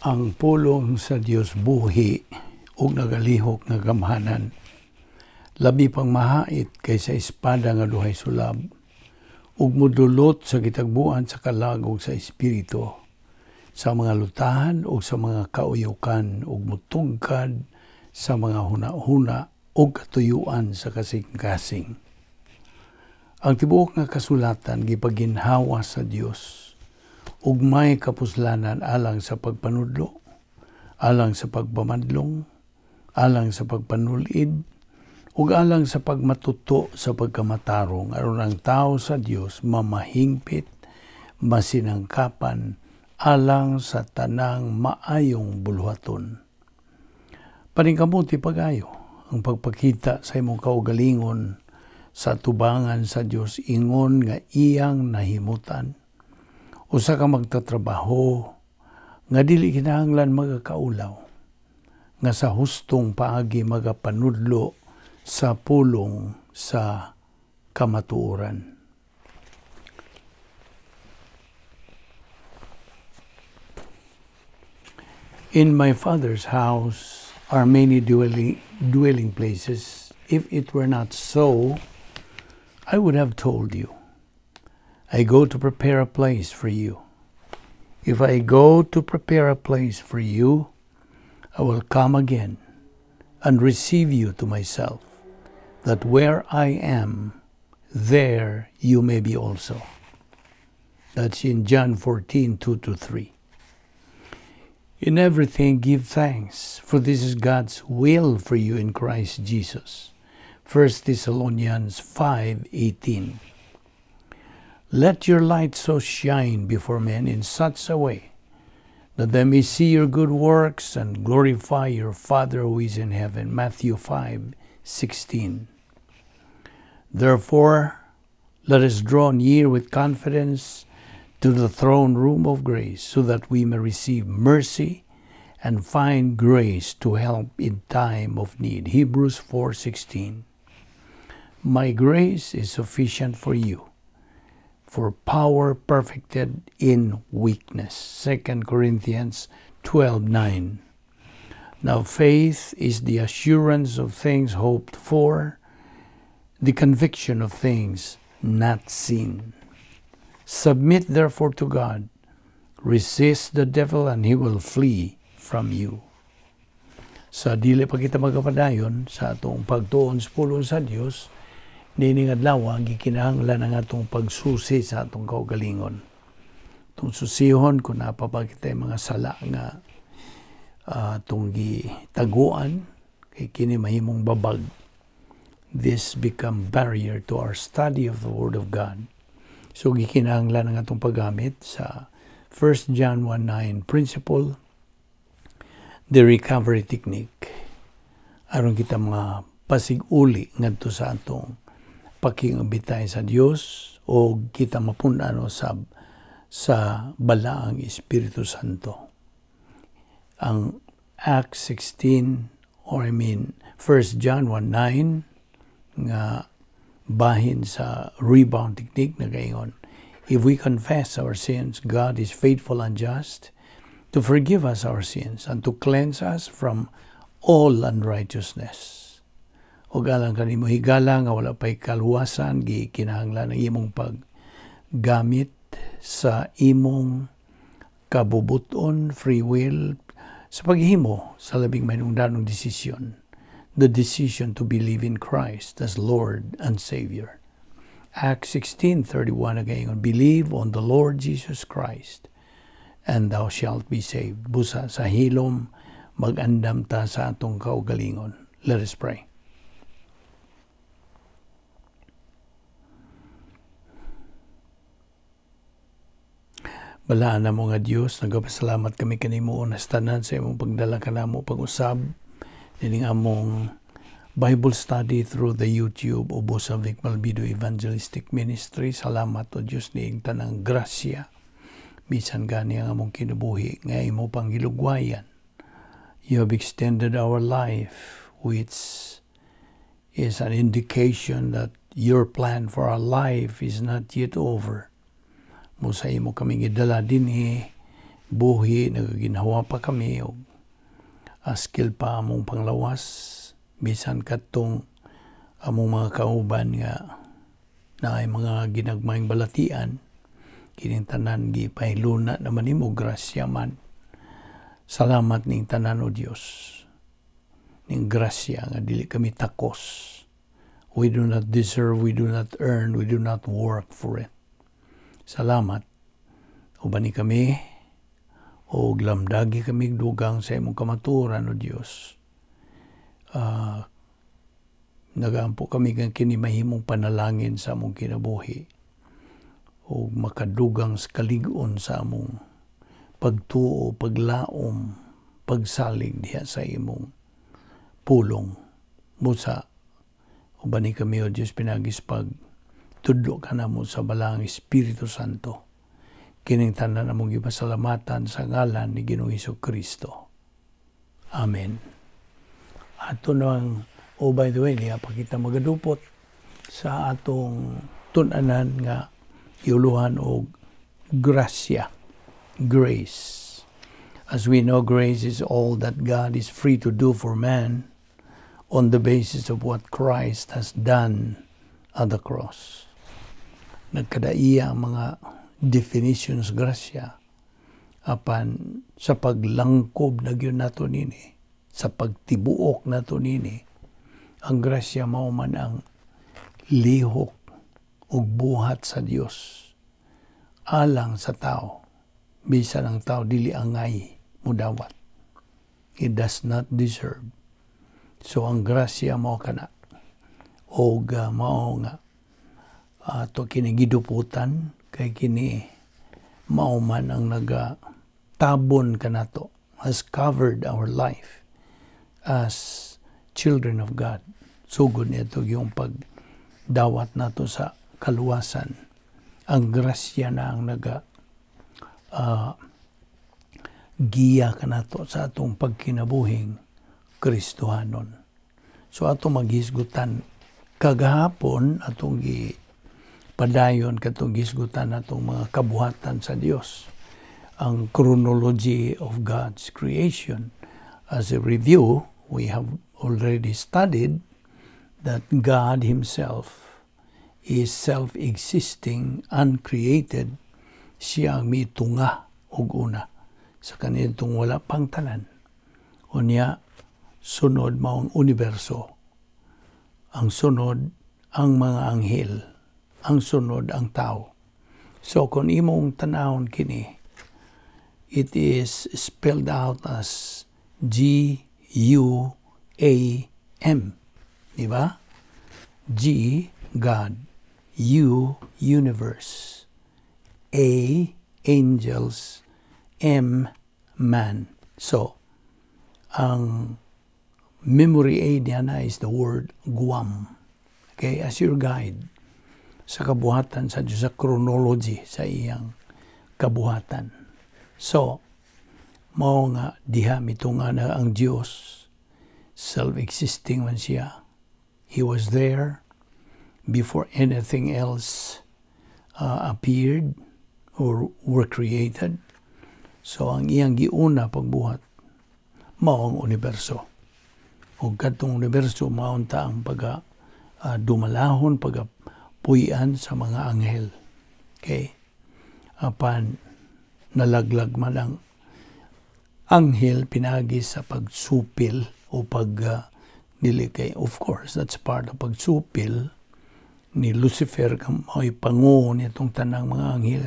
Ang pulong sa Dios buhi ug nagalihok nga gamhanan, labi pang mahait kaysa espada nga duhay sulab, ug modulot sa gitagbuan sa kalagog sa espiritu, sa mga lutahan ug sa mga kauyukan, ug mutugkad sa mga huna-huna ug katuyuan sa kasing-kasing. Ang tibuok nga kasulatan gipaginhawa sa Dios ug may kapuslanan alang sa pagpanudlo, alang sa pagpamadlong, alang sa pagpanulid, ug alang sa pagmatuto sa pagkamatarong aron ang tao sa Dios mamahingpit, masinangkapan, alang sa tanang maayong buluhaton. Paningkamuti pag-ayo ang pagpakita sa imong kaugalingon sa tubangan sa Dios ingon nga iyang nahimutan. Usa ka magtatrabaho nga dili kinahanglan magakaulaw, nga sa hustong paagi magapanudlo sa pulong sa kamatuoran. In my Father's house are many dwelling places. If it were not so, I would have told you. I go to prepare a place for you. If I go to prepare a place for you, I will come again and receive you to myself, that where I am, there you may be also. That's in John 14:2-3. In everything give thanks, for this is God's will for you in Christ Jesus. 1 Thessalonians 5:18. Let your light so shine before men in such a way that they may see your good works and glorify your Father who is in heaven. Matthew 5:16. Therefore, let us draw near with confidence to the throne room of grace, so that we may receive mercy and find grace to help in time of need. Hebrews 4:16. My grace is sufficient for you, for power perfected in weakness. 2 Corinthians 12:9. Now faith is the assurance of things hoped for, the conviction of things not seen. Submit therefore to God. Resist the devil and he will flee from you. Sa dili pa kita magapadayon sa atong pagtuon sa pulong sa Dios, nining adlaw gikinahanglan ang atong pagsusi sa atong kaugalingon. Itong susihon kung napapakita yung mga sala nga itong gitaguan, kay kini mahimong babag. This become barrier to our study of the Word of God. So gikinahanglan ang atong paggamit sa 1 John 1:9 principle, the recovery technique. Aron kita mga pasig-uli ngadto sa atong pakingabitay sa Dios o kita mapunano sa balaang Espiritu Santo. Ang Acts 16 1 John 1:9 nga bahin sa rebound technique na gayon. If we confess our sins, God is faithful and just to forgive us our sins and to cleanse us from all unrighteousness. O galang kanimo higala nga wala pa'y kaluwasan, gikinahanglan ng imong paggamit sa imong kabubuton, free will, sa paghimo sa labing manungdanong desisyon. The decision to believe in Christ as Lord and Savior. Acts 16:31 again, believe on the Lord Jesus Christ and thou shalt be saved. Busa sa hilom, mag-andam ta sa atong kaugalingon. Let us pray. Balaan na mo nga Diyos, nagpasalamat kami kanimo na tanan sa imong pagdala kanamo pag-usab dining among Bible study through the YouTube ubos sa Balbido Evangelistic Ministry. Salamat o Diyos niing tanang grasya. Bisan gani ang among kinabuhi nga imo pang gilugwayan. You have extended our life, which is an indication that your plan for our life is not yet over. Musa imo kaming idala dinhi buhi nagaginhawa pa kami og skill pa among panglawas bisan kadtong among mga kauban nga naay mga ginagmayng balatian kining tanan gipahiluna naman nimo grasya man. Salamat ning tanan o Dios ning grasya nga dili kami takos. We do not deserve, we do not earn, we do not work for it. Salamat. Ubani kami o lamdagi kami dugang sa imong kamaturan o Dios. Nagaampo kami kang kinimahimong panalangin sa among kinabuhi o makadugang sa kalig-on sa among pagtuo, paglaom, pagsalig diha sa imong pulong. Musa, ubani kami o Diyos pinagis pag tudlo ka na mo sa balang Espiritu Santo. Kining tanan among gipasalamatan sa ngalan ni Ginoong Hesukristo. Amen. Ato nang, by the way, niya pakita magadupot sa atong tunanan nga iuluhan og grasya, grace. As we know, grace is all that God is free to do for man on the basis of what Christ has done at the cross. Nagkadaiya ang mga definitions grasya apan sa paglangkob na gyud nato nini, sa pagtibuok nato nini, ang grasya mao man ang lihok ug buhat sa Dios alang sa tao bisan ang tao dili angay mudawat. He does not deserve. So ang grasya mao kana og mao nga ato kini giduputan kay kini mao man ang nagatabon kanato, has covered our life as children of God. Sugod nito yung pagdawat nato sa kaluwasan. Ang grasya na ang giya kanato sa atong pagkinabuhing Kristohanon. So ato maghisgutan kagahapon atong padayon katong gisgutan atong mga kabuhatan sa Dios, ang chronology of God's creation. As a review, we have already studied that God Himself is self-existing, uncreated. Siya ang mitunga ug una sa kanitong wala pang tanan. Unya sunod maong universo, ang sunod ang mga anghel, ang sunod ang tao. So kung imong tanawon kini, it is spelled out as G-U-A-M. Diba? G, God. U, universe. A, angels. M, man. So, ang memory aid niya is the word Guam. Okay, as your guide sa kabuhatan sa Diyos, sa chronology sa iyang kabuhatan. So, mao nga diha mitunga na ang Diyos, self-existing man siya. He was there before anything else appeared or were created. So, ang iyang giuna pagbuhat, mao ang universo. O katong universo, maunta ang dumalahon, puyan sa mga anghel. Okay? Apan nalaglag man ang anghel pinagi sa pagsupil o nilikay. Of course, that's part of pagsupil ni Lucifer may panguho nitong tanang mga anghel.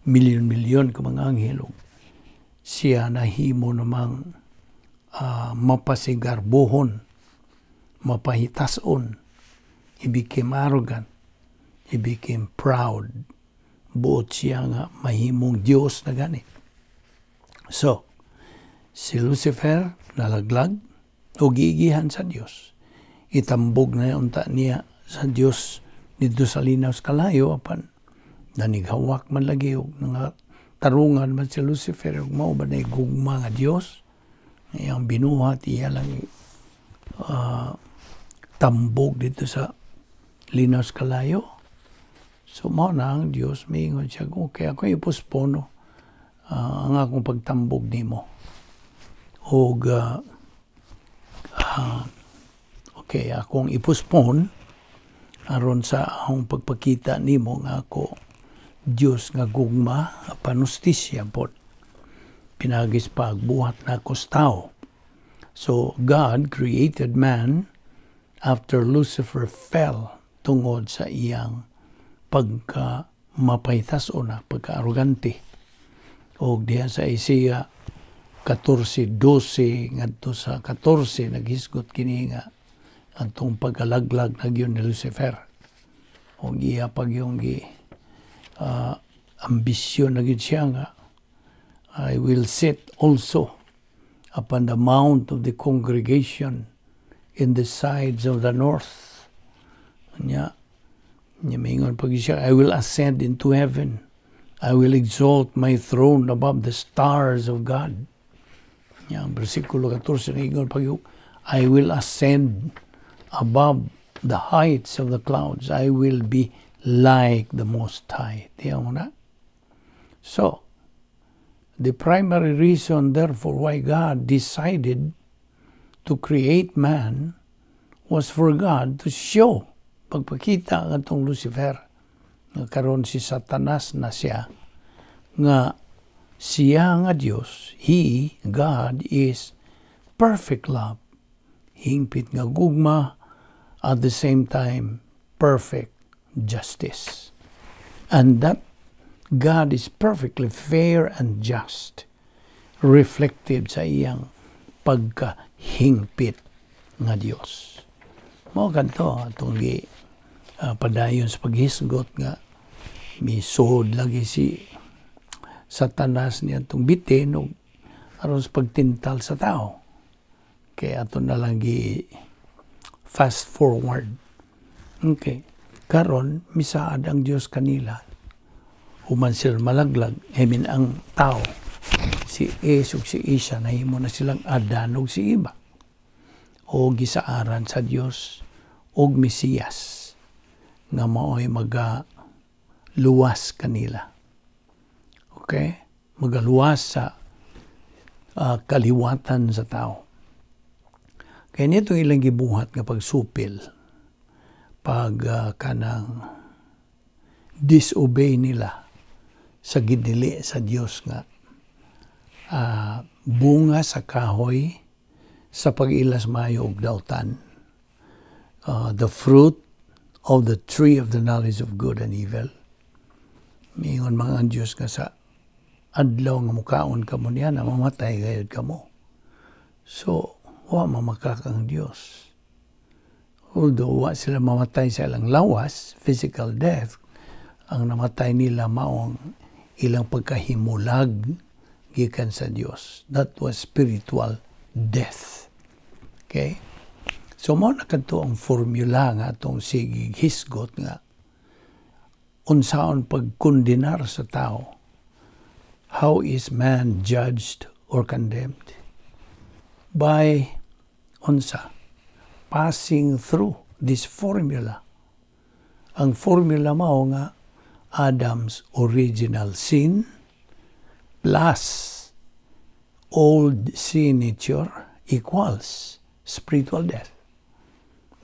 Milyon-milyon ka mga anghel. Siya nahimo namang mapasigarbohon, mapahitason. He became arrogant. He became proud. Buot siya nga mahimong Diyos na gani. So, si Lucifer nalaglag o giigihan sa Diyos. Itambog na unta niya sa Diyos dito sa linaw sa kalayo apan nanighawak man lagi og nga tarungan man si Lucifer ug mao ba nay gugma nga Diyos. Iyang binuhat iya lang tambog dito sa linaw sa kalayo. So, mao na ang Diyos, maingon siya, okay, ako ipuspono ang akong pagtambog nimo. Og okay, akong ipuspon aron sa akong pagpakita nimo nga ako Dios nga gugma panustisya pod. Pinagis pagbuhat na ako tao. So God created man after Lucifer fell tungod sa iyang pagka mapaytas o na pagka-arrogante. O diha sa Isaiah 14:12 ngadto sa 14 naghisgot kini nga atong pagkalaglag na gyud ni Lucifer. O iya pag yung ambisyon na gyud siya nga I will sit also upon the mount of the congregation in the sides of the north. Niya mingon pag siya, I will ascend into heaven. I will exalt my throne above the stars of God. Niya, versikulo 14, mingon pag I will ascend above the heights of the clouds. I will be like the Most High. Tiyan mo na? So, the primary reason, therefore, why God decided to create man was for God to show, pagpakita ng itong Lucifer, nga karon si Satanas na siya, nga siya nga Diyos, He, God, is perfect love. Hingpit nga gugma, at the same time, perfect justice. And that God is perfectly fair and just, reflective sa iyang pagkahingpit nga Dios. Mao kanto atong padayon sa paghisgot nga misod lagi si Satanas niya itong bitin o aron sa pagtintal sa tao. Kaya ato na lang fast forward. Okay. Karon misaad ang Dios kanila. Human sila malaglag, ang tao, si Es ug si Isa, nahimo na silang Adan ug si Iba. O gisaaran sa Dios og Mesiyas nga mao'y magaluwas kanila. Okay? Magaluwas sa kaliwatan sa tao. Kaya nito ilang gibuhat nga pagsupil, pag kanang disobey nila sa ginili sa Dios nga bunga sa kahoy sa pag-ilas mayo og dautan, the fruit of the tree of the knowledge of good and evil. Mingon mga ang Diyos nga sa adlaw nga mukaon kamo niya na mamatay gayud kamo. So wa mamakakang Diyos. Although wa sila mamatay sa ilang lawas, physical death, ang namatay nila maong ilang pagkahimulag gikan sa Dios. That was spiritual death. Okay? So mao na kadto ang formula nga atong sige hisgot nga unsaon pagkondenar sa tao. How is man judged or condemned? By unsa? Passing through this formula. Ang formula mao nga Adam's original sin plus old sin nature equals spiritual death.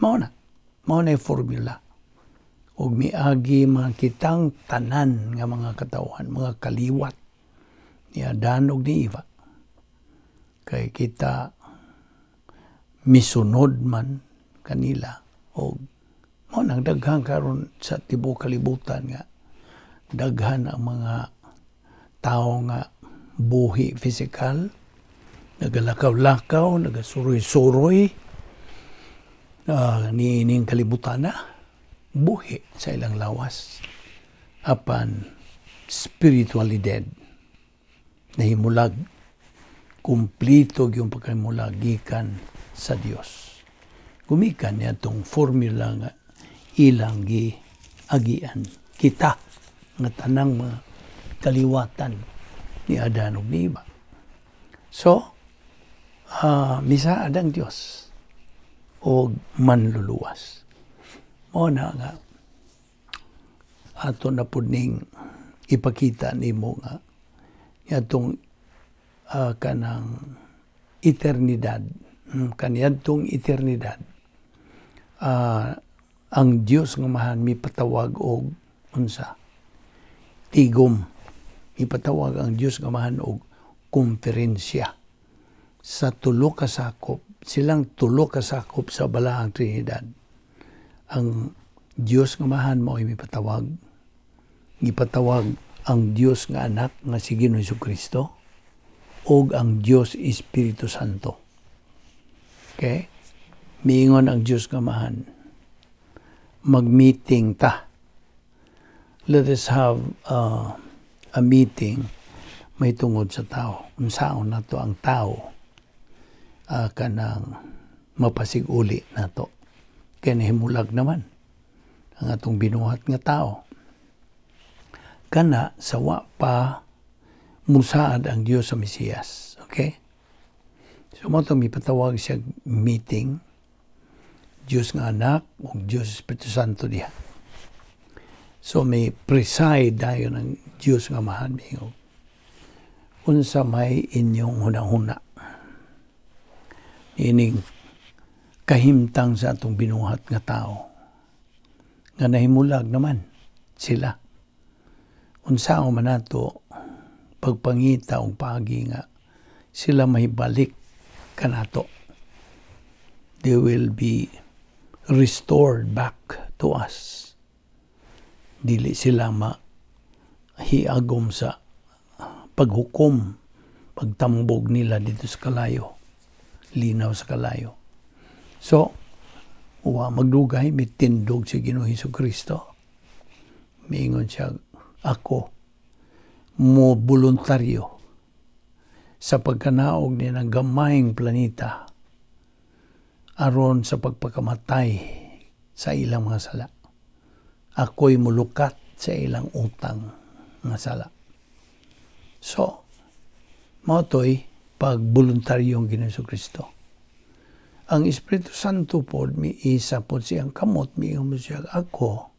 Mao na yung formula. Og miagi mga kitang tanan nga mga katawan, mga kaliwat ni Adan og ni Eva. Kay kita misunod man kanila og mao nang daghan karon sa tibuok kalibutan nga daghan ang mga tao nga buhi physical, nagalakaw-lakaw, nagasuroy-suroy, niining kalibutan na, buhi sa ilang lawas. Apan spiritually dead, nahimulag, kumplito yung pagkahimulag gikan sa Dios. Gumikan niya itong formula nga ilang giagian kita nga tanang mga kaliwatan ni Adan ug ni Eva. So, misaad ang Dios o manluluwas. Mao na nga ato na pud ning ipakita nimo nga yatong kanang eternidad, kaniyadtong eternidad, ang Dios nga mahan mipatawag og unsa tigom, ipatawag ang Dios nga mahan og konferensya sa tulo ka sakop, silang tulo ka sakop sa balaang Trinidad. Ang Dios nga mahan mao mipatawag, ipatawag ang Dios nga anak nga si Ginoong Jesucristo og ang Dios Espiritu Santo. Okay? Miingon ang Dios nga mahan, mag-meeting ta. Let us have a meeting may tungod sa tao. Unsaon nato ang tao kanang mapasig-uli nato. Kaya nahimulag naman ang atong binuhat nga tao. Kana sawa pa musaad ang Dios sa Mesiyas. Okay? So mo itong ipatawag siya meeting, Diyos nga anak o Diyos Espiritu Santo diha. So may preside dayon ng Diyos nga mahan miyo. Unsa may inyong hunahuna. Ining kahimtang sa atong binuhat nga tao. Nga nahimulag naman sila. Unsa man nato pagpangita og paagi nga sila mahibalik kanato. They will be restored back to us. Dili sila mahiagom sa paghukom, pagtambog nila dito sa kalayo, linaw sa kalayo. So, magdugay, may tindog si Ginoong Jesucristo. Miingon siya, ako, mo voluntaryo sa pagkanaog ni ng gamayng planeta aron sa pagpakamatay sa ilang mga sala. Ako'y mulukat sa ilang utang nga sala. So, mautoy pag voluntaryong Ginoong Jesucristo. Ang Espiritu Santo po, mi isa po siyang kamot, mi siya ako,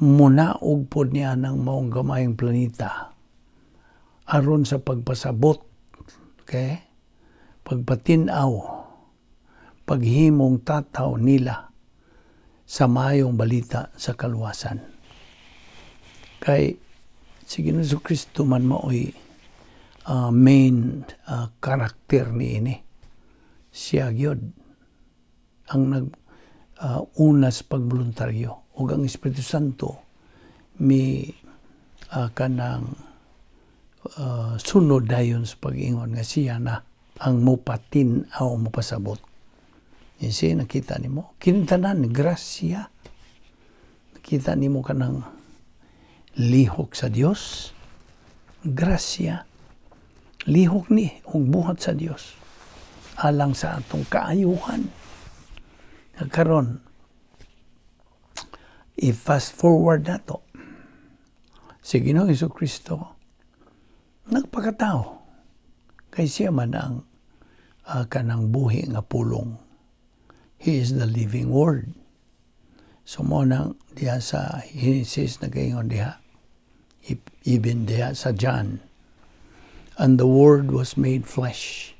munaog po niya ng maong gamayng planeta aron sa pagpasabot, okay? Pagpatinaw, paghimong tataw nila sa mayong balita sa kaluwasan. Kay si Ginoong Jesucristo man maoy main karakter ni ini. Siya gyud ang unas pagboluntaryo ug ang Espiritu Santo kanang sunod dayon sa pag-ingon nga siya na ang mupatin o mupasabot. Kasi nakita nimo kinintanan grasya, nakita nimo kanang lihok sa Dios, grasya, lihok ni ug buhat sa Dios alang sa atong kaayuhan. Karon, i-fast forward nato. Si Ginoong Jesucristo nagpakatao. Kay siya man ang kanang buhi nga pulong. He is the living Word. So mo nang diha sa Genesis nagaingon diha. Even diha sa John. And the Word was made flesh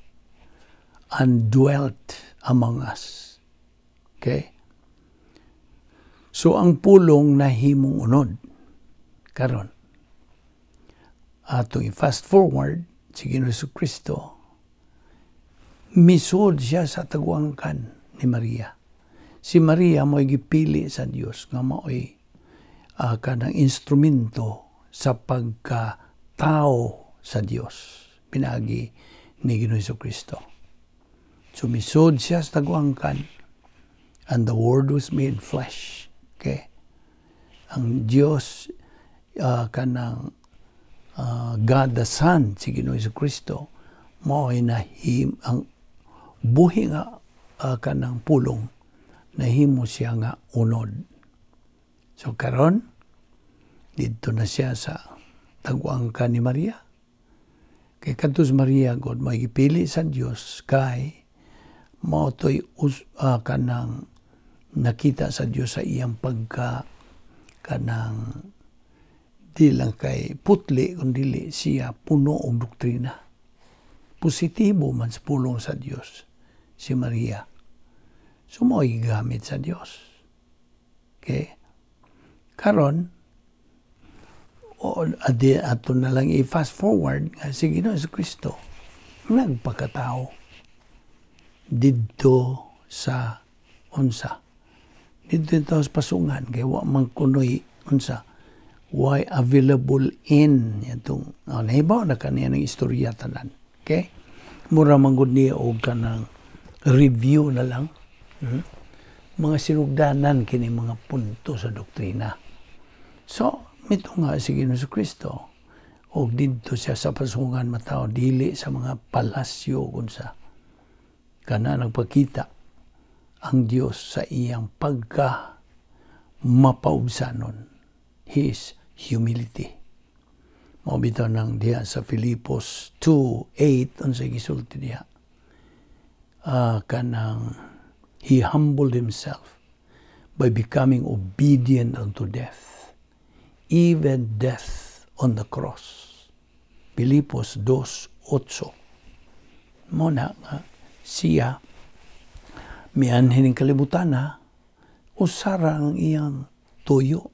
and dwelt among us. Okay? So, ang pulong nahimong unod. Karon, atong i-fast forward, si Ginoong Jesucristo, misud siya sa tagwangkan ni Maria. Si Maria mo'y gipili sa Dios nga mo'y kanang instrumento sa pagkatao sa Dios. Pinagi ni Ginoong Jesucristo. Sumisod siya sa tagwangkan and the Word was made flesh. Okay? Ang Diyos, kanang God the Son, si Ginoong Jesucristo, mao'y ang buhi nga kanang pulong, nahimo siya nga unod. So karon dito na siya sa tagwangkan ni Maria. Kay kadtos Maria, God, may gipili sa Diyos, kay mautoy kanang nakita sa Diyos sa iyang kanang di lang kay putli kundi siya puno og doktrina. Positibo man sa pulong sa Dios si Maria. Sumoy gamit sa Dios. Okay? Karon ato na lang i-fast forward nga si Ginoong Jesucristo nagpakatao didto sa unsa. Didto sa pasungan kay wa man kunoy unsa. Why available in itong nahibaw na kaniya ng istorya tanan. Okay? Mura manggod niya o kanang review na lang. Mga sinugdanan kini mga punto sa doktrina. So, mito nga si Ginoong Jesucristo o didto siya sa pasungan matao dili sa mga palasyo kunsa. Kana nagpakita ang Dios sa iyang pagka mapaubsanon. His humility. Mabitaw ng diya sa Filipos 2:8 unsay gisulti diha. Kanang he humbled himself by becoming obedient unto death, even death on the cross. Filipos 2:8. Muna siya mianhin ng kalibutan usara ang iyang tuyo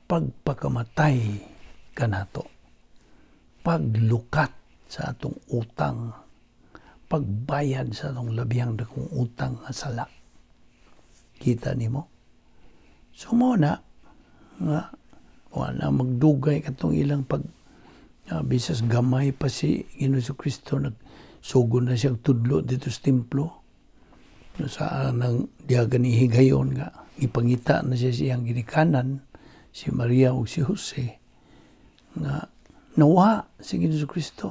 pagpakamatay kanato, paglukat sa atong utang, pagbayad sa atong labihang dakong utang nga sala. Kita nimo? So muna nga wala magdugay katong ilang bisas gamay pa si Ginoong Jesucristo nagsugod na siyang tudlo dito sa templo. Saan nang diya ni higayon nga ipangita na siya siyang ginikanan si Maria o si Jose nga nawa si Ginoong Jesucristo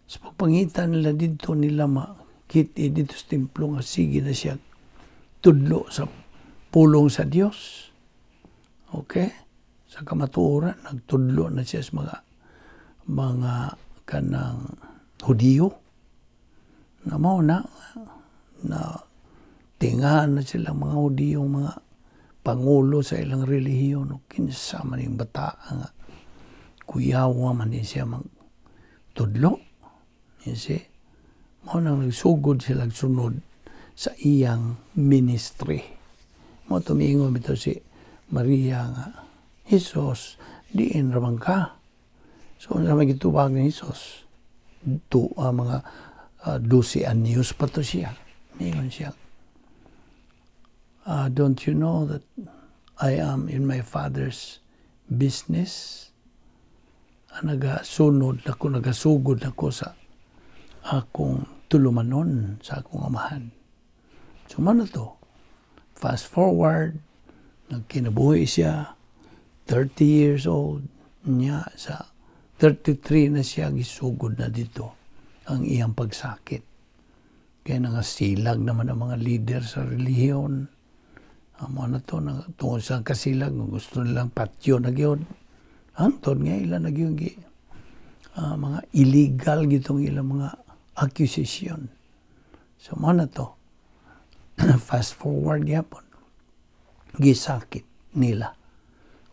sa pagpangitan nila dito nila makiti dito sa templo nga sige na siya tudlo sa pulong sa Dios. Okay? Sa kamatuoran nagtudlo na siya sa mga kanang Hudiyo na mao na tingahan na silang mga Hudiyo mga pangulo sa ilang relihiyon o kinsa man yung bata nga kuyawa man din siya tudlo. Kasi mo nang nagsugod sila sunod sa iyang ministry. Mo tumingon bitaw si Maria nga, Jesus, diin ramang ka. So sa magitubag ni Jesus, mga 12 anyos pa to siya. Mingon siya, don't you know that I am in my Father's business? Nagasunod ako, nagasugod ako sa akong tulumanon sa akong amahan. So man to, fast forward, nagkinabuhi siya, 30 years old, niya sa 33 na siya gisugod na dito ang iyang pagsakit. Kaya nangasilag naman ang mga leader sa relihiyon. Amo na to, tungkol sa kasilag, gusto nilang patyo na gyud. Antod nga ilan na gyud mga illegal gitong ilang mga accusation. So mo na to, fast forward yapon, gisakit nila.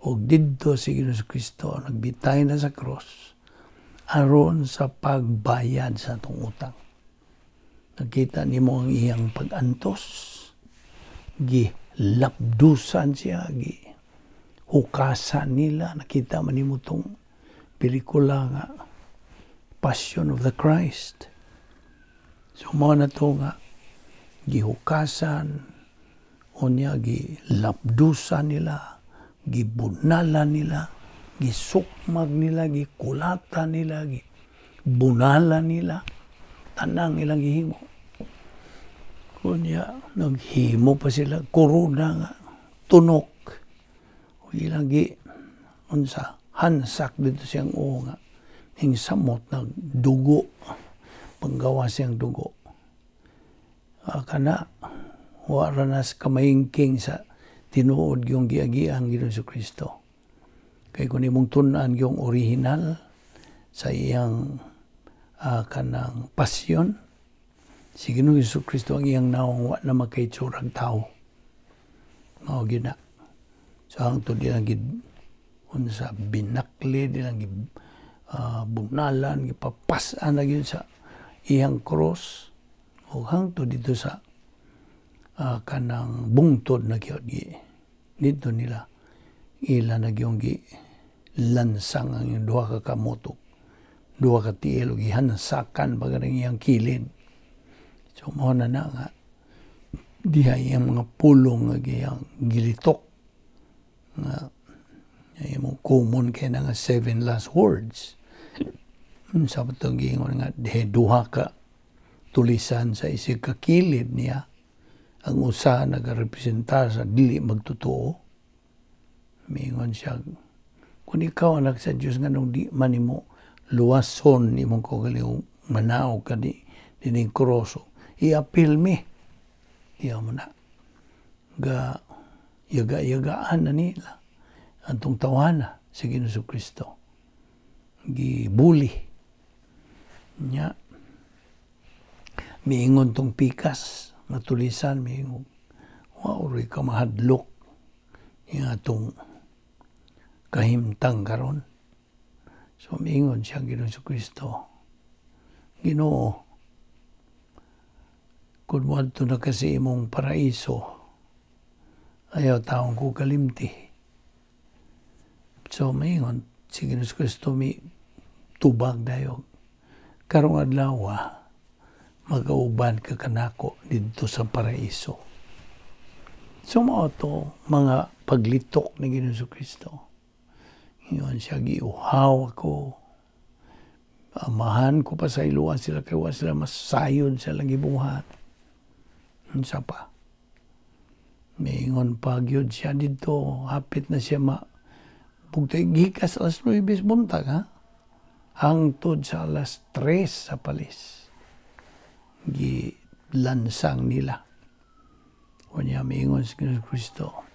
O didto si Ginoong Jesucristo nagbitay na sa cross aron sa pagbayad sa atong utang. Nakita nimo ang iyang pag-antos, gilapdusan siya, hukasan nila. Nakita man nimo tong pelikula nga Passion of the Christ. So mo na to nga gihukasan, unya gilapdusan nila, gibunalan nila, gisukmag nila, gikulatan nila, gibunalan nila, tanang ilang gihimo. Kunya naghimo pa sila korona nga tunok. O ilang hansak dito siyang nga ning samot na dugo, panggawa siyang dugo. Kana wala na kamayingking sa tinuod yung giagiang Ginoong Jesucristo. Kaya kung imong tunan yung original sa iyang kanang pasyon, si Ginoong Jesucristo ang iyang naong wa na makitsurang tao. Mao gina. So ang to di lang unsa binakli nilang bunalan gipapas-an na gyud sa iyang cross o hangtod dito sa kanang bungtod na gyud dito nila ila na gyud lansang ang yung duha ka kamotok, duha ka tiil, gihansakan pagaring iyang kilid. So, mo na nga, diha iyang mga pulong nga iyang gilitok. Nga, yung common kaya na nga 7 last words. Sa patong gingon nga, duha ka tulisan sa isig kakilid niya, ang usa nagarepresentar sa dili magtotoo. Mingon siya, kung ikaw anak sa Diyos nga nung di man mo luwason ni mong kagaling manaw ka dining kroso, i-appeal me. Diya mo na. Yaga-yagaan na nila. Antong tawana sa Ginoo Kristo. Gibuli. Nya. Miingon tong pikas. Natulisan, miingon. Wow, rin ka mahadlok. Yung atong kahimtang karon. So, miingon siya Ginoo Kristo. Ginoo, kung wadto na kasi imong paraiso, ayaw taong ko kalimti. So, miingon, si Ginoo Kristo mi tubag dayog. Karong adlaw, magauban ka kanako dito sa paraiso. So, mao to mga paglitok ni Ginoo Kristo. Ngayon siya, giuhaw ako. Amahan ko pa sa iluan sila, kaya sila masayod sa lagi buhat. Unsa pa? Maingon pa gyud siya dito, hapit na siya bugtay gikas alas 9 buntag, ha? Hangtod sa alas 3 sa palis. Gilansang nila. Kunya maingon si Kristo.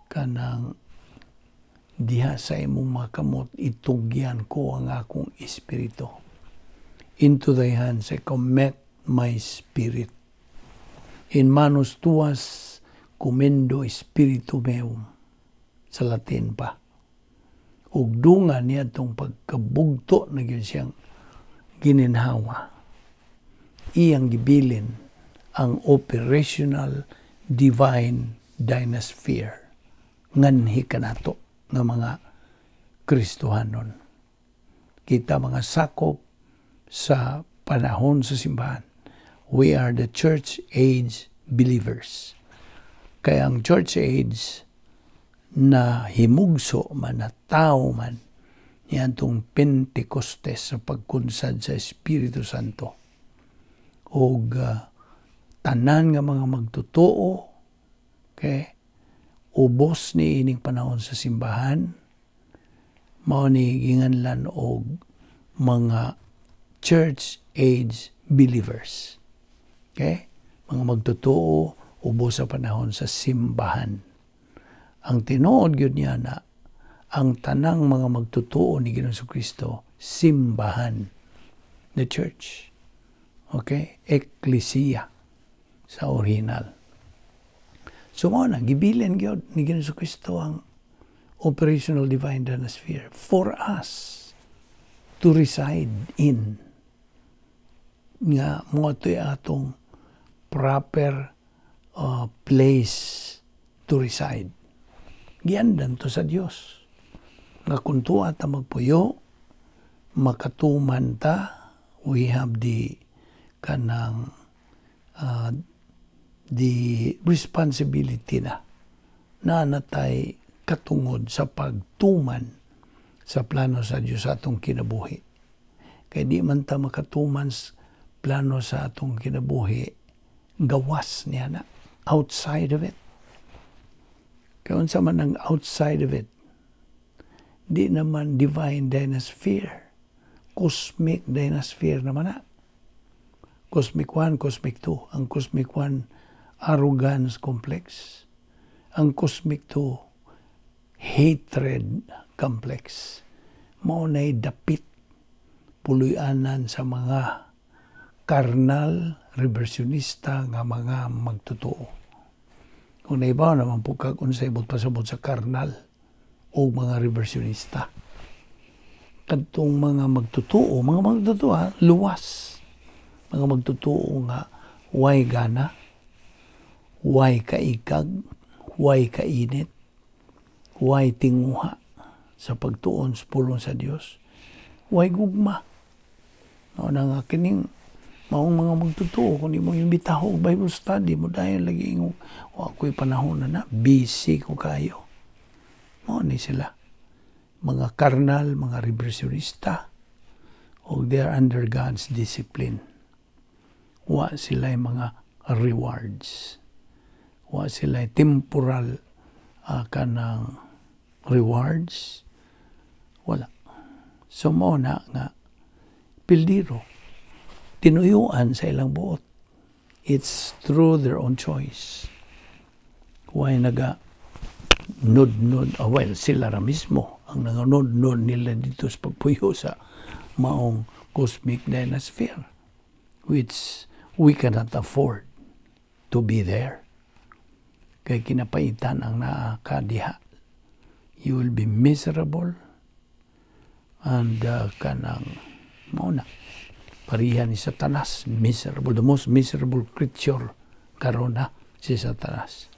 Kanang diha sa imong makamot itugyan ko ang akong espiritu. Into thy hands I commit my spirit. In manos tuas commendo spiritu meum. Sa Latin pa. Ug dungan niya itong pagkabugto na gyud siyang gininhawa. Iyang gibilin ang operational divine dynasphere. Nganhi kanato ng mga Kristohanon. Kita mga sakop sa panahon sa simbahan. We are the church age believers. Kaya ang church age na himugso man na tao man yan tong Pentecostes sa pagkunsad sa Espiritu Santo. O tanan nga mga magtotoo, okay, ubos ni ining panahon sa simbahan, mao ni ginganlan og mga church age believers. Okay? Mga magtotoo, ubos sa panahon sa simbahan. Ang tinuod gyud niya na ang tanang mga magtotoo ni Ginoong Kristo, simbahan, the church. Okay? Ecclesia sa original. So, mo na, gibilin gyud ni Ginoong Kristo ang operational divine dynasphere for us to reside in. Nga, mo ito'y atong proper place to reside. Giandan to sa Dios. Nga kung tuwa ta magpuyo, makatuman ta, we have the kanang the responsibility na natay katungod sa pagtuman sa plano sa Diyos sa atong kinabuhi. Kaya di man ta makatuman sa plano sa atong kinabuhi, gawas niya na, outside of it. Kaya unsa man ang outside of it, di naman divine dynasphere, cosmic dynasphere naman na. Cosmic 1, Cosmic 2. Ang Cosmic 1, arrogance complex. Ang Cosmic 2, hatred complex. Maunay dapit, puluyanan sa mga karnal, reversionista nga mga magtotoo. Kung naibaw naman po kag unsay pasabot sa karnal o mga reversionista. Kadtong mga magtutuo, luwas. Mga magtutuo nga way gana, way kaikag, way kainit, way tinguha sa pagtuon sa pulong sa Dios, way gugma. Mao na nga kining maong mga magtutuo kung di mo imbitaho og Bible study mo dahil lagi ingong wa ko'y panahon na busy ko kayo. Mao ni sila mga karnal, mga reversionista, o they are under God's discipline. Wa sila mga rewards. Wa sila temporal kanang rewards. Wala. So mo na nga pildiro. Tinuyuan sa ilang buot. It's through their own choice. Why naga nod-nod, well, sila ra mismo ang nanganod-nod nila dito sa pagpuyo sa maong cosmic dinosphere, which we cannot afford to be there. Kaya kinapaitan ang naakadiha. You will be miserable and kanang mauna. Parihan ni Satanas, miserable, the most miserable creature karon na si Satanas.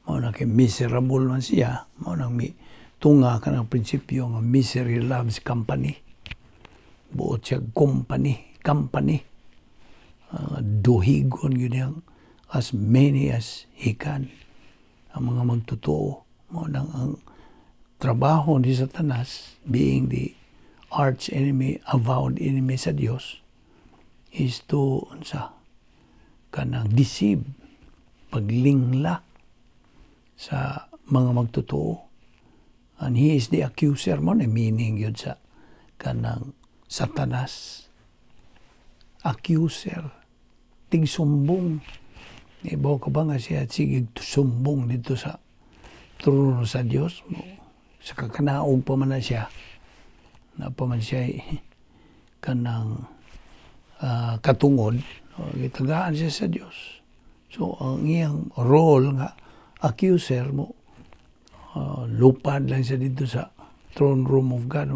Mauna kay miserable man siya, mauna tunga ka ng prinsipyo ng misery loves company. Buot siya company. Duhigon yun yung as many as he can. Ang mga magtotoo, mauna ang trabaho ni Satanas, being the arch enemy, avowed enemy sa Diyos, is to kanang deceive, paglingla sa mga magtotoo. And he is the accuser mo, meaning yun sa kanang Satanas. Accuser. Tigsumbong. Ibaw ka ba nga siya, sige, sumbong dito sa trono sa Diyos. Sa kakanaog pa man na siya. Na pa man siya kanang katungod. Gitagaan siya sa Diyos. So, ang iyang role nga, accuser mo, lupad lang siya dito sa throne room of God.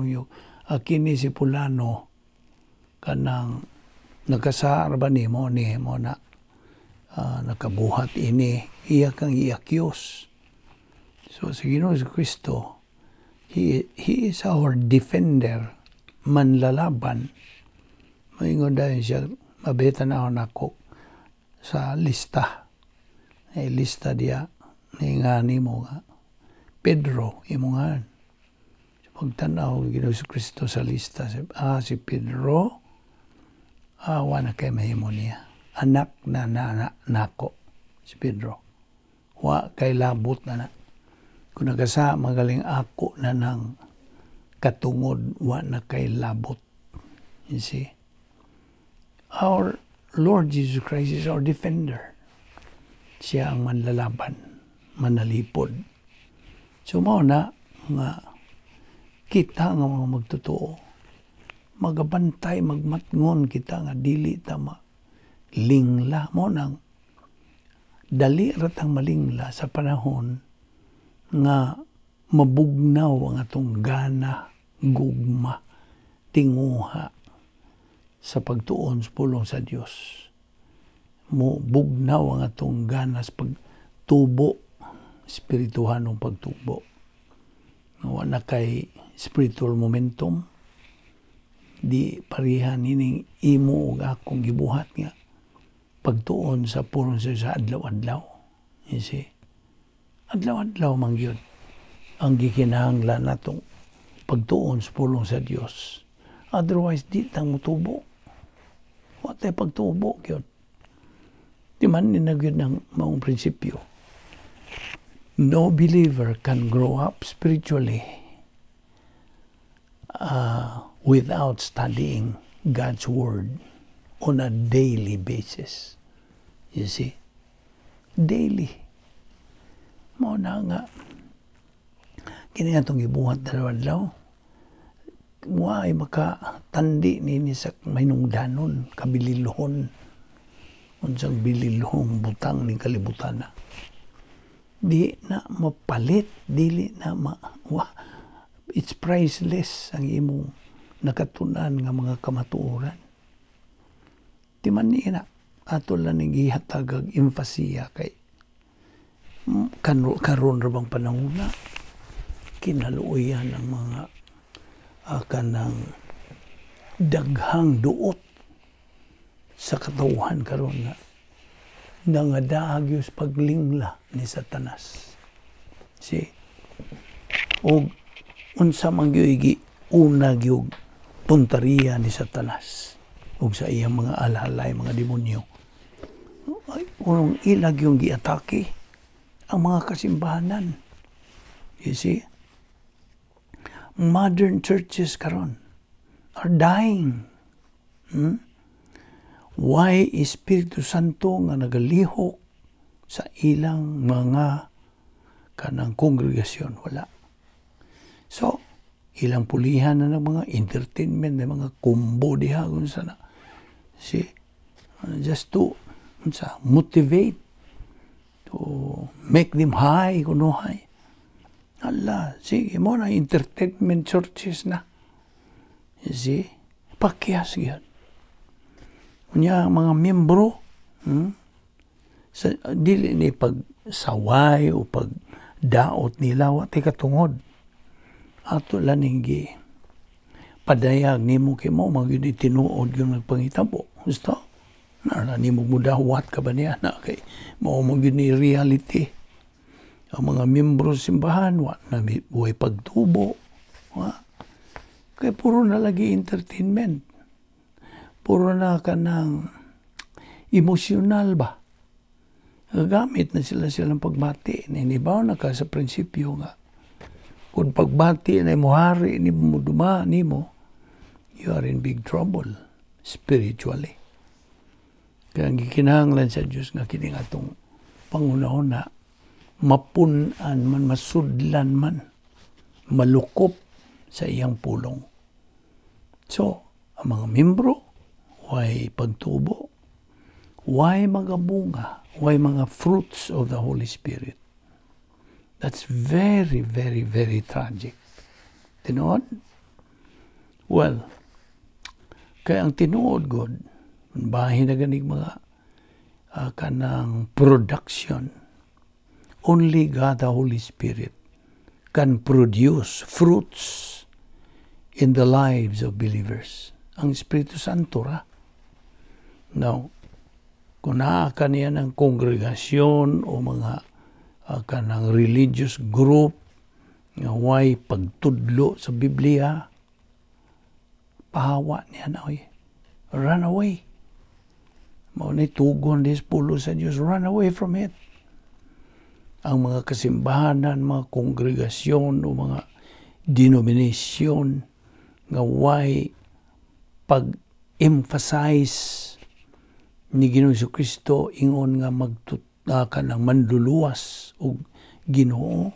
Kini si Pulano, kanang nakasaar ba ni mo na nakabuhat ini, iya kang i-accuse. So, sa Ginoo si Kristo, he is our defender, manlalaban. Maingon dahil siya, mabeta na ako sa lista. Ay lista diya, ngani mo nga. Pedro, imungan. Pagtanaw, Ginoo si Kristo sa lista. Si Pedro, wala kay mahimo niya. Anak na nako, si Pedro. Wa kay labot na. Kung nagasa, magaling ako na ng katungod, wa na kay labot. You see? Our Lord Jesus Christ is our defender. Siya ang manlalaban, manalipod. So, mauna nga kita nga mga magtotoo, magabantay, magmatngon kita nga dili tama lingla mo nang dali ratang malingla sa panahon nga mabugnaw ang atong gana, gugma, tinguha sa pagtuon sa pulong sa Dios. Mo bugnaw ang atong ganas pagtubo, espirituhanong pagtubo. Wala kay spiritual momentum, di parihan ining imo ug akong gibuhat nga pagtuon sa pulong sa adlaw-adlaw. You see? Adlaw-adlaw man gyud ang gikinahanglan natong pagtuon sa pulong sa Dios. Otherwise, di tang mutubo. Wa tay pagtubo gyud. Di man ninagyod ng maong prinsipyo. No believer can grow up spiritually without studying God's Word on a daily basis. You see? Daily. Mao na nga. Kini nga itong ibuhat dalaw-adlaw. Wa ay makatandi nini sa mahinungdanon, kabililohon. Unsang bililhong butang ni kalibutan na. di na mapalit, dili na it's priceless ang imong nakatunan nga mga kamatuoran. Di man niya ato lang gihatag ang emphasia kay karon ra bang panahon na kinaluoyan ang mga kanang daghang duot sa katawhan karon na nangadaag yung paglingla ni Satanas. See? O unsa man gyud unag yung puntariya ni Satanas ug sa iyang mga alhalay, mga demonyo. Ay, unong ilag yung giatake ang mga kasimbahanan. You see? Modern churches karon are dying. Why Espiritu Santo nga nagalihok sa ilang mga kanang kongregasyon? Wala. So, ilang pulihan na ng mga entertainment, ng mga combo diha kung sana. See? Just to motivate, to make them high, kuno high. Allah, sige mo na entertainment churches na. You see? Pakyas yan. Kunya mga miyembro, dili ni pagsaway o pagdaot nila, wati katungod. Ato laning padayag ni mo kay mo, magyud itinuod yung nagpangitabo. Gusto? Ni mo mudawat ka ba niya na kay mo magyud ni reality. Ang mga miyembro simbahan, na buhay pagtubo. Kaya puro na lagi entertainment. Puro na ka ng emosyonal ba? Gagamit na silang pagbati. Ninibaw na ka sa prinsipyo nga. Kung pagbati na imuhari, ni mo duma, ni mo, you are in big trouble spiritually. Kaya ang gikinahanglan sa Diyos nga kining atong pangunahon na mapunan man, masudlan man, malukop sa iyang pulong. So, ang mga membro, why pagtubo, why mga bunga, why mga fruits of the Holy Spirit. That's very, very, very tragic. Tinuod? Well, kaya ang tinuod, God, bahin na ganing mga kanang production. Only God, the Holy Spirit, can produce fruits in the lives of believers. Ang Espiritu Santo ra. Now, kung naa ka niya ng kongregasyon o mga kanang religious group nga way pagtudlo sa Biblia, pahawa niya na, run away. Maunay tugon des pulo sa Diyos, run away from it. Ang mga kasimbahanan, mga kongregasyon o mga denomination nga way pag-emphasize ni Ginoong Jesucristo ingon nga kanang manduluwas o Ginoo,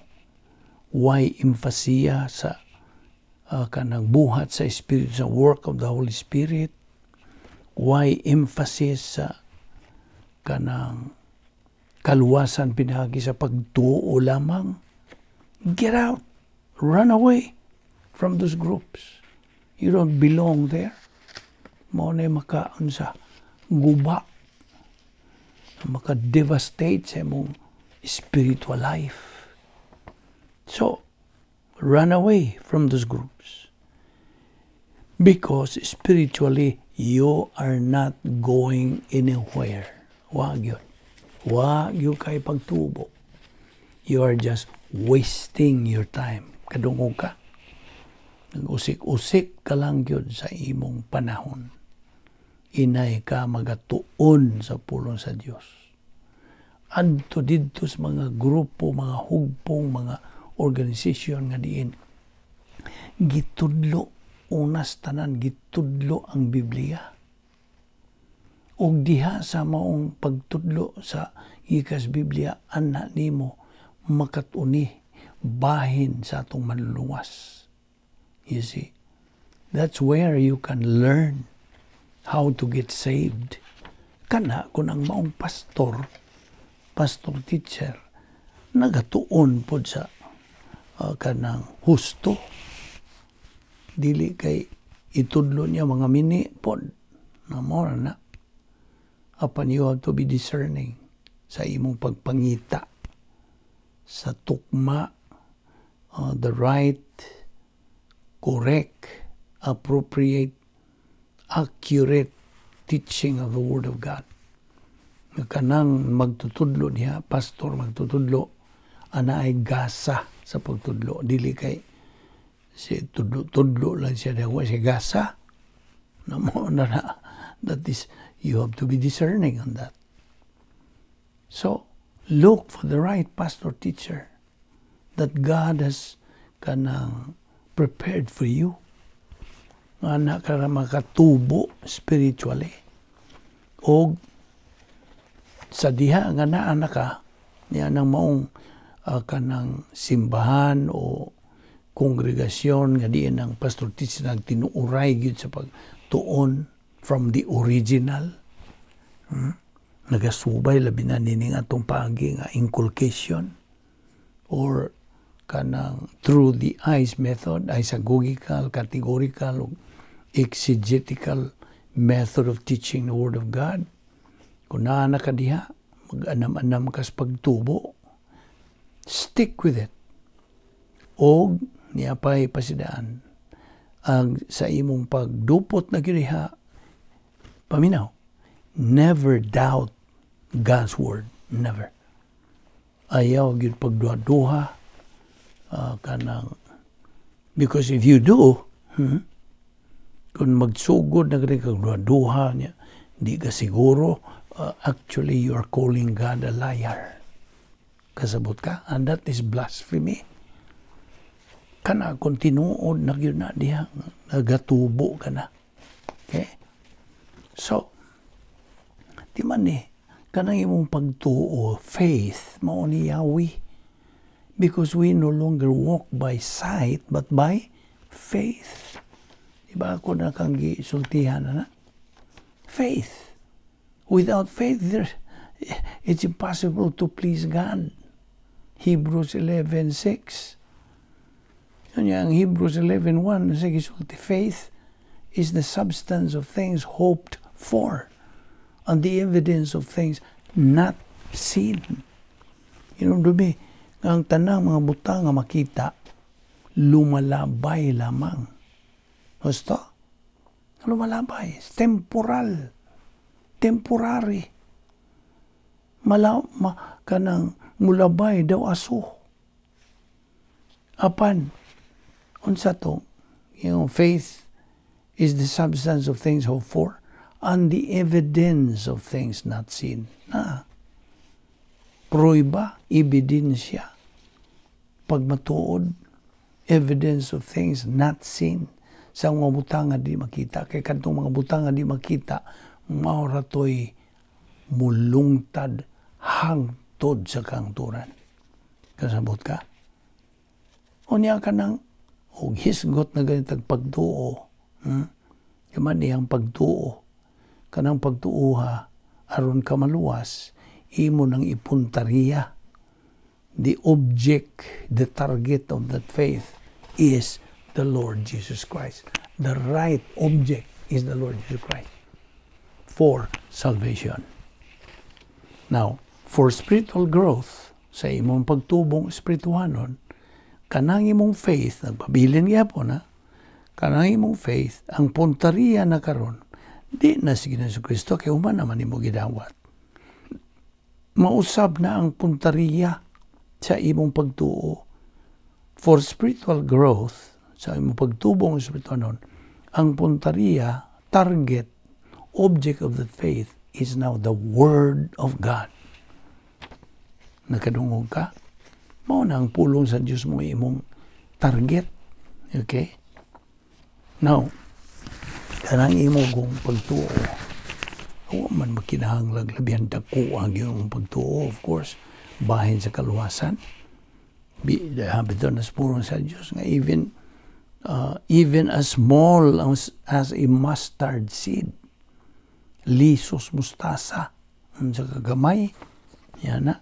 why emphasiya sa kanang buhat sa Espiritu, sa work of the Holy Spirit, why emphasis sa kanang kaluwasan pinagi sa pagtuo lamang. Get out, run away from those groups. You don't belong there. Mao na makaon sa guba, maka-devastate sa imong spiritual life. So, run away from those groups. Because spiritually, you are not going anywhere. Wag yun. Wag yun kay pagtubo. You are just wasting your time. Kadungog ka. Nag-usik-usik ka lang yun sa imong panahon. Inay ka magatuon sa pulong sa Diyos. Adto dito sa mga grupo, mga hugpong, mga organisasyon nga diin, gitudlo, unas tanan, gitudlo ang Biblia. Og diha sa maong pagtudlo sa gikas Biblia, ana nimo makatuni, bahin sa atong manluluwas. You see, that's where you can learn how to get saved. Kana kung ang maong pastor teacher, nagatuon po sa kanang husto. Dili kay itudlo niya mga mini po na more na. Apan you have to be discerning sa imong pagpangita sa tukma, the right, correct, appropriate, accurate teaching of the Word of God. Kanang magtutudlo niya, pastor magtutudlo, ana ay gasa sa pagtudlo. Dili kay si tudlo lang siya dawa si gasa. That is, you have to be discerning on that. So, look for the right pastor teacher that God has kanang prepared for you. Nga ka makatubo spiritually. O sa diha nga naa ka, niya nang maong kanang simbahan o kongregasyon nga diyan ang pastor teacher nagtinuuray gyud sa pagtuon from the original. Nagasubay labi na nining atong paagi nga inculcation or kanang through the eyes method, isagogical, categorical, exegetical method of teaching the Word of God. Kung naana ka diha, mag-anam-anam ka sa pagtubo, stick with it. O niya pa'y pasidaan ang sa imong pagdupot na giriha, paminaw, never doubt God's Word. Never. Ayaw gyud pagduha-duha kanang, because if you do, kung magsugod na gani kag duha niya, di ka siguro, actually you are calling God a liar. Kasabot ka, and that is blasphemy. Kana kung tinuod na gyud na diha, nagatubo ka na. Okay? So, di man kanang imong pagtuo, faith, mao ni Yahweh. Because we no longer walk by sight, but by faith. Diba ako na kang gisultihan na? Faith. Without faith, it's impossible to please God. Hebrews 11:6. Ang Hebrews 11:1, sa gisulti, faith is the substance of things hoped for, and the evidence of things not seen. Dumi, ang tanang mga buta nga makita, lumalabay lamang. Gusto? Lumalabay. Temporal. Temporary. Kanang mulabay daw aso. Apan, unsa to? Yung faith is the substance of things hoped for, and the evidence of things not seen. Pruiba, ebidensya. Pag matuod, evidence of things not seen. Sa mga butang nga di makita. Kaya kantong mga butang nga di makita, maura to'y mulungtad hangtod sa kangturan. Kasabot ka? O niya ka nang hisgot na ganitag pagtuo. Yaman niyang pagtuo. Kanang pagtuuha, aron ka maluwas, imo nang ipuntariya. The object, the target of that faith is the Lord Jesus Christ. The right object is the Lord Jesus Christ for salvation. Now, for spiritual growth, sa imong pagtubong espirituhanon, kanang imong faith, nagpabilin gyapon kanang imong faith, ang puntariya na karon, di na si Ginoong Kristo kay human naman imo gidawat. Mausab na ang puntariya sa imong pagtuo. For spiritual growth, sa imong pagtubong espirituhanon, ang puntariya, target, object of the faith is now the Word of God. Nakadungog ka? Mao na ang pulong sa Diyos mo imong target. Okay? Now, kanang imong pagtuo, man makinahanglag labihan dako ang iyong pagtuo, of course, bahin sa kaluwasan. Habito na pulong sa Diyos nga even as small as a mustard seed, lisos mustasa, sa kagamay, yan na.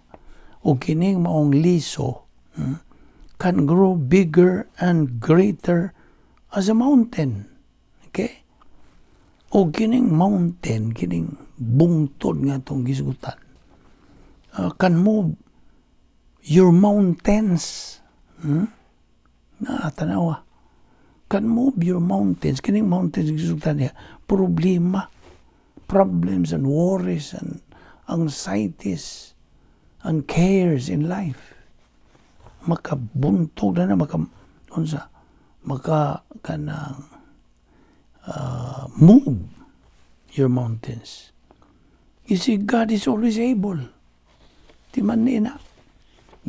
o kining maong liso can grow bigger and greater as a mountain. Okay? O kining mountain, kining bungtod nga itong gisgutan, can move your mountains. Tanawa. Can move your mountains. Kining mountains gisgutan niya, problems and worries and anxieties and cares in life. Makabuntog na move your mountains. You see, God is always able.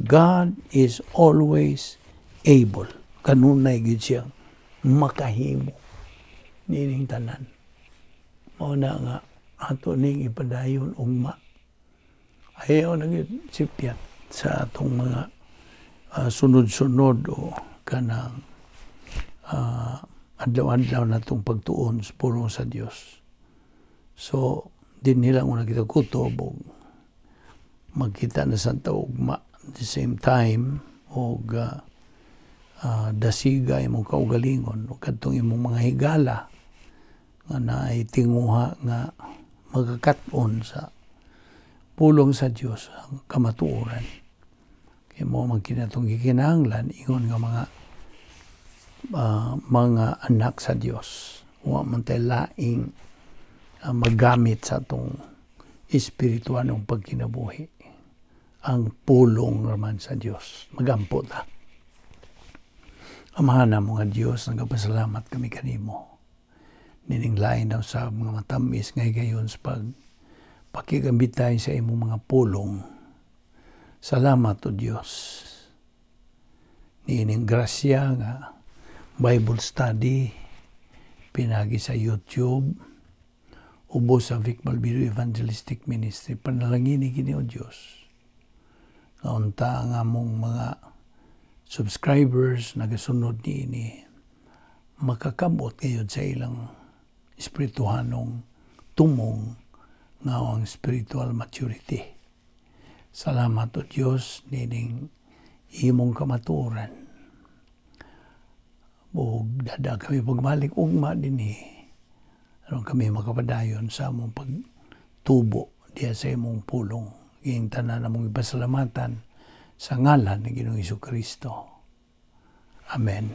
God is always able. Kanunay gid siya makahimo nining tanan. Mao na nga ato ning ipadayon ugma. Ayaw na gid sipyat sa atong mga sunod-sunod o kanang adlaw-adlaw na itong pagtuon sa pulong sa Dios. So, din nila kung nakita kutob o magkita na sa ugma at the same time o dasiga imong kaugalingon o kadtong imong mga higala nga naay tinguha nga magakaton sa pulong sa Dios ang kamatuoran. Kaya mo magkinatong gikinahanglan ingon nga mga anak sa Dios. Wa man tay laing magamit sa atong espiritual ng pagkinabuhi. Ang pulong raman sa Dios. Magampo ta. Amahan na mga Diyos, nagpasalamat kami kanimo. Nining lain daw sa mga matamis ngay gayon sa pakigambitay sa imong mga pulong. Salamat o Diyos. Nining grasya nga Bible study pinagi sa YouTube ubos sa Balbido Evangelistic Ministry. Panalangin kini o Diyos. Kaunta nga mong mga subscribers nagasunod niini makakabot kayo sa ilang espirituhanong tumong nga ang spiritual maturity. Salamat o Diyos nining imong kamaturan. O dada kami pagbalik ugma dinhi. Aron kami makapadayon sa among pagtubo diya sa imong pulong. Ing tanan namong ipasalamatan sa ngalan ni Ginoong Hesukristo. Amen.